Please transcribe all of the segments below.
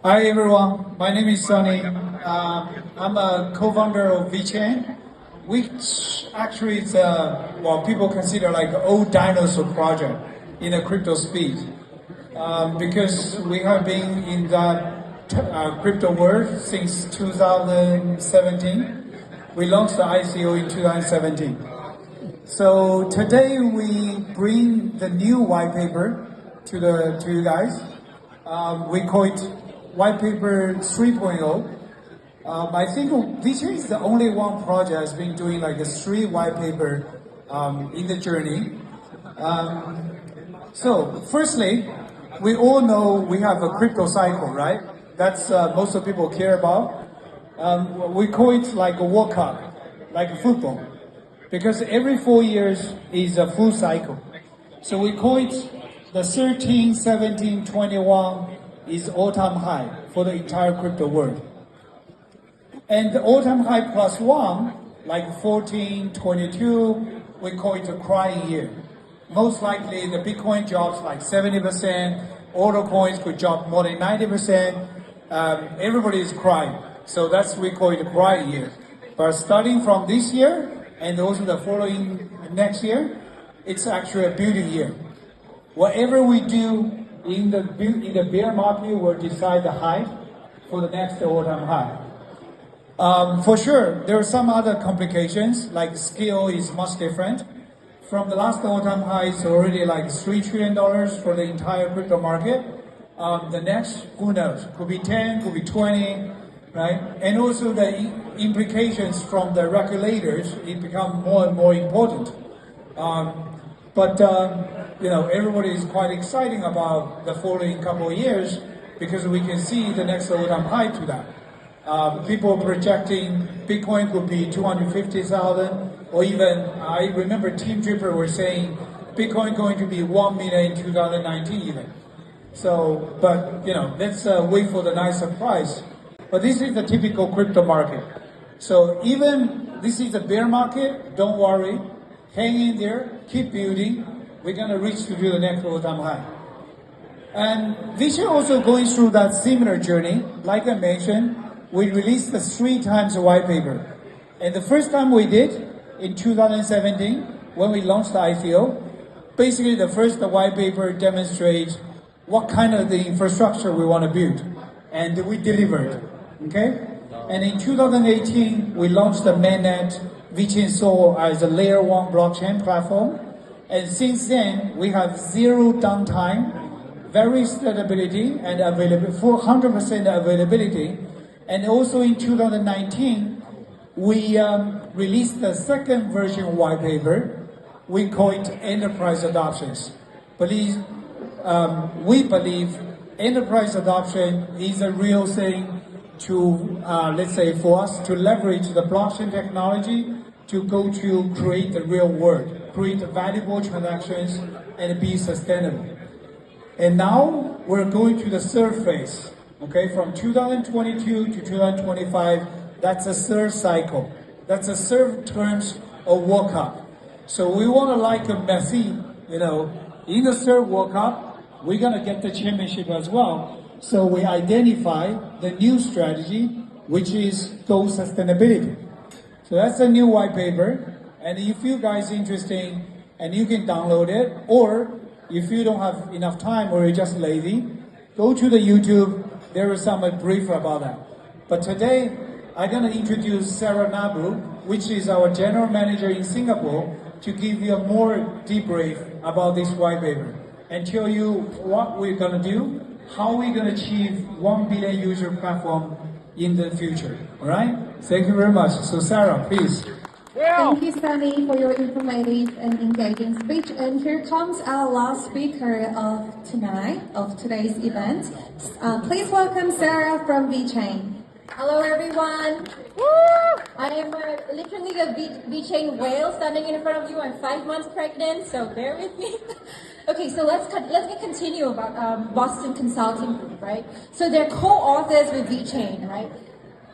Hi everyone, my name is Sunny. I'm a co-founder of Vechain, which actually is what people consider like an old dinosaur project in the crypto space. Because we have been in that crypto world since 2017. We launched the ICO in 2017. So today we bring the new white paper to you guys. We call it white paper 3.0. I think Vechain is the only one project that's been doing like a 3 white paper in the journey. So firstly, we all know we have a crypto cycle, right? That's most of people care about. We call it like a World Cup, like football, because every 4 years is a full cycle. So we call it the 13, 17, 21 is all-time high for the entire crypto world. And the all-time high plus one, like 14, 22, we call it a crying year. Most likely the Bitcoin drops like 70%, all the coins could drop more than 90%. Everybody is crying. So that's we call it a crying year. But starting from this year and also the following next year, it's actually a building year. Whatever we do in the bear market will decide the height for the next all-time high. For sure, there are some other complications, like scale is much different. From the last all-time high, it's already like $3 trillion for the entire crypto market. The next, who knows, could be 10, could be 20, right? And also the implications from the regulators, it become more and more important. You know, everybody is quite excited about the following couple of years because we can see the next all-time high to that. People projecting Bitcoin could be 250,000, or even, I remember Team Dripper were saying Bitcoin going to be 1 million in 2019 even. So, but you know, let's wait for the nice surprise. But this is the typical crypto market. So even this is a bear market, don't worry. Hang in there, keep building. We're gonna reach to do the next all-time high. And Vechain also going through that similar journey. Like I mentioned, we released the 3 times white paper. And the first time we did, in 2017, when we launched the ICO, basically the first white paper demonstrates what kind of the infrastructure we want to build. And we delivered, okay? And in 2018, we launched the mainnet Vechain Soul as a layer 1 blockchain platform. And since then, we have 0 downtime, very stability and availability, 100% availability. And also in 2019, we released the second version white paper. We call it enterprise adoptions. We believe enterprise adoption is a real thing to, let's say, for us to leverage the blockchain technology to go to create the real world, create valuable transactions, and be sustainable. And now we're going to the third phase, okay? From 2022 to 2025, that's a third cycle. That's a third terms of World Cup. So we want to like a Messi, you know, in the third World Cup, we're gonna get the championship as well. So we identify the new strategy, which is goal sustainability. So that's a new white paper, and if you guys are interested, and you can download it, or if you don't have enough time or you're just lazy, go to the YouTube, there is some brief about that. But today, I'm gonna introduce Sarah Nabaa, which is our general manager in Singapore, to give you a more debrief about this white paper, and tell you what we're gonna do, how we're gonna achieve 1 billion user platform in the future, all right? Thank you very much. So Sarah, please. Thank you, Sunny, for your informative and engaging speech. And here comes our last speaker of today's event. Please welcome Sarah from Vechain. Hello, everyone. Woo! I am literally a Vechain whale standing in front of you. I'm 5 months pregnant, so bear with me. Okay, so let me continue about Boston Consulting Group, right? So they're co-authors with Vechain, right?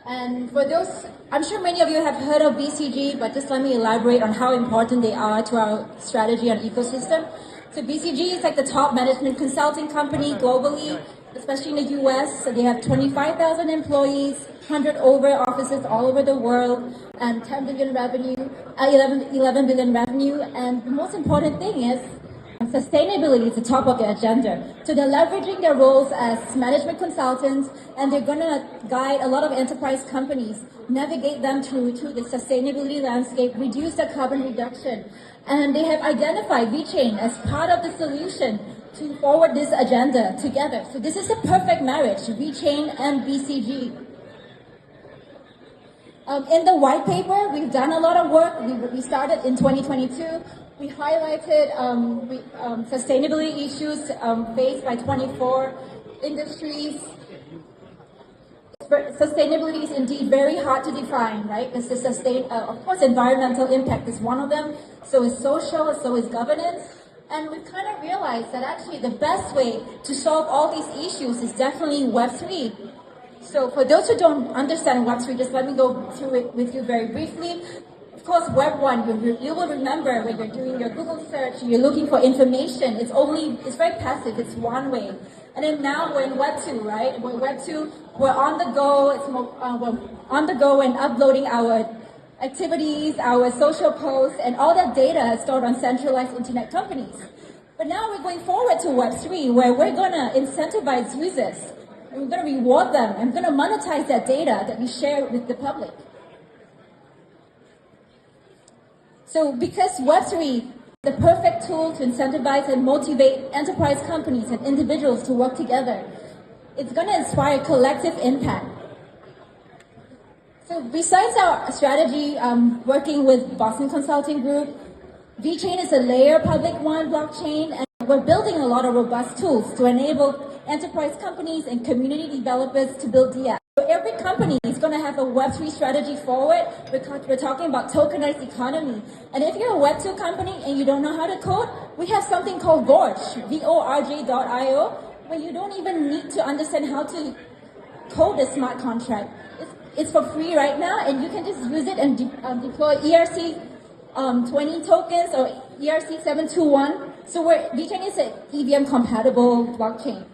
And for those, I'm sure many of you have heard of BCG, but just let me elaborate on how important they are to our strategy and ecosystem. So BCG is like the top management consulting company globally. especially in the US. So they have 25,000 employees, 100 over offices all over the world, and 10 billion revenue, 11 billion revenue. And the most important thing is sustainability is the top of the agenda. So they're leveraging their roles as management consultants, and they're going to guide a lot of enterprise companies, navigate them through the sustainability landscape, reduce their carbon reduction. And they have identified Vechain as part of the solution to forward this agenda together. So this is the perfect marriage, Vechain and BCG. In the white paper, we've done a lot of work. We started in 2022. We highlighted sustainability issues faced by 24 industries. Sustainability is indeed very hard to define, right? It's the of course, environmental impact is one of them. So is social, so is governance. And we've kind of realized that actually the best way to solve all these issues is definitely Web3. So for those who don't understand Web3, just let me go through it with you very briefly. Of course, Web 1, you will remember when you're doing your Google search, you're looking for information, it's very passive, it's one way. And then now we're in Web 2, right? We're Web 2, we're on the go, we're on the go and uploading our activities, our social posts, and all that data is stored on centralized internet companies. But now we're going forward to Web 3, where we're gonna incentivize users, and we're gonna reward them, and we're gonna monetize that data that we share with the public. So because Web3 is the perfect tool to incentivize and motivate enterprise companies and individuals to work together, it's going to inspire collective impact. So besides our strategy working with Boston Consulting Group, Vechain is a layer public one blockchain, and we're building a lot of robust tools to enable enterprise companies and community developers to build DApps. So every company is going to have a Web3 strategy forward. We're talking about tokenized economy. And if you're a Web2 company and you don't know how to code, we have something called Gorge, VORJ.io, where you don't even need to understand how to code a smart contract. It's for free right now, and you can just use it and deploy ERC20 tokens or ERC721. So Vechain is an EVM compatible blockchain.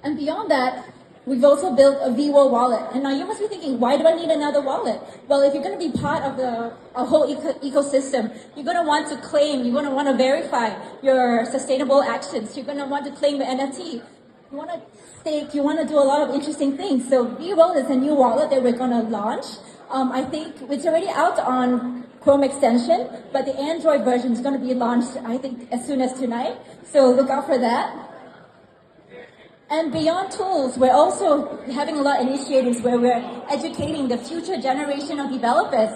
And beyond that, we've also built a VWorld wallet. And now you must be thinking, why do I need another wallet? Well, if you're going to be part of a whole ecosystem, you're going to want to claim, you're going to want to verify your sustainable actions. You're going to want to claim your NFT. You want to stake, you want to do a lot of interesting things. So VWorld is a new wallet that we're going to launch. I think it's already out on Chrome extension, but the Android version is going to be launched, I think, as soon as tonight. So look out for that. And beyond tools, we're also having a lot of initiatives where we're educating the future generation of developers.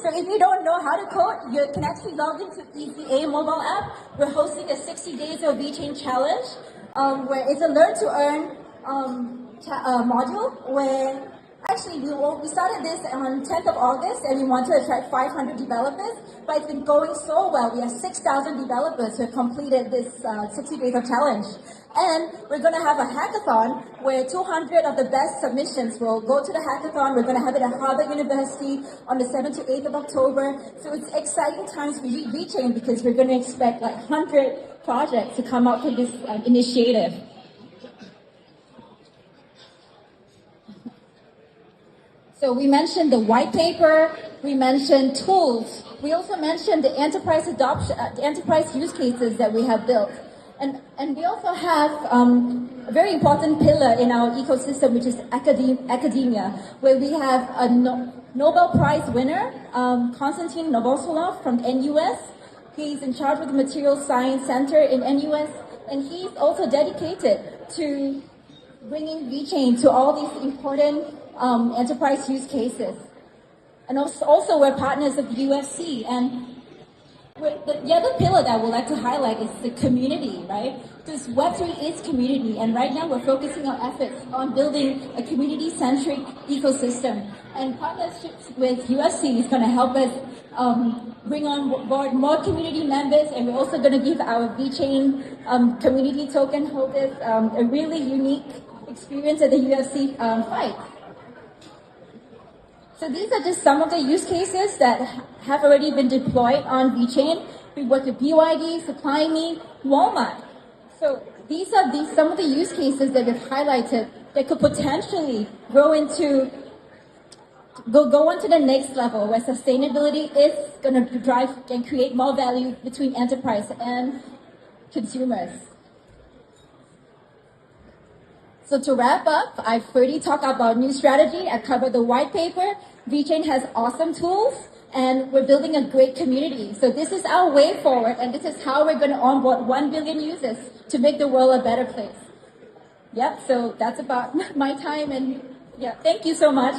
So if you don't know how to code, you can actually log into EZA mobile app. We're hosting a 60 days of Vechain challenge, where it's a learn to earn module, where actually we started this on 10th of August, and we want to attract 500 developers, but it's been going so well. We have 6,000 developers who have completed this 60 days of challenge. And we're going to have a hackathon where 200 of the best submissions will go to the hackathon. We're going to have it at Harvard University on the 7th to 8th of October. So it's exciting times for Vechain because we're going to expect like 100 projects to come out from this initiative. So we mentioned the white paper, we mentioned tools, we also mentioned the enterprise adoption, the enterprise use cases that we have built. And we also have a very important pillar in our ecosystem, which is academia, where we have a Nobel Prize winner, Konstantin Novoselov from NUS. He's in charge of the Material Science Center in NUS, and he's also dedicated to bringing Vechain to all these important enterprise use cases. And also we're partners of UFC, and the other pillar that I would like to highlight is the community, right? Because Web3 is community, and right now we're focusing our efforts on building a community-centric ecosystem. And partnerships with UFC is going to help us bring on board more community members, and we're also going to give our Vechain community token holders a really unique experience at the UFC fight. So these are just some of the use cases that have already been deployed on Vechain. We work with BYD, SupplyMe, Walmart. So these are some of the use cases that we've highlighted that could potentially go on to the next level, where sustainability is going to drive and create more value between enterprise and consumers. So to wrap up, I've already talked about new strategy. I covered the white paper. Vechain has awesome tools, and we're building a great community. So this is our way forward, and this is how we're going to onboard 1 billion users to make the world a better place. Yep, so that's about my time, and yeah, thank you so much.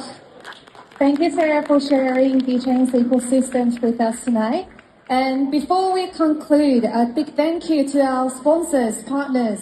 Thank you, Sarah, for sharing Vechain's ecosystems with us tonight. And before we conclude, a big thank you to our sponsors, partners,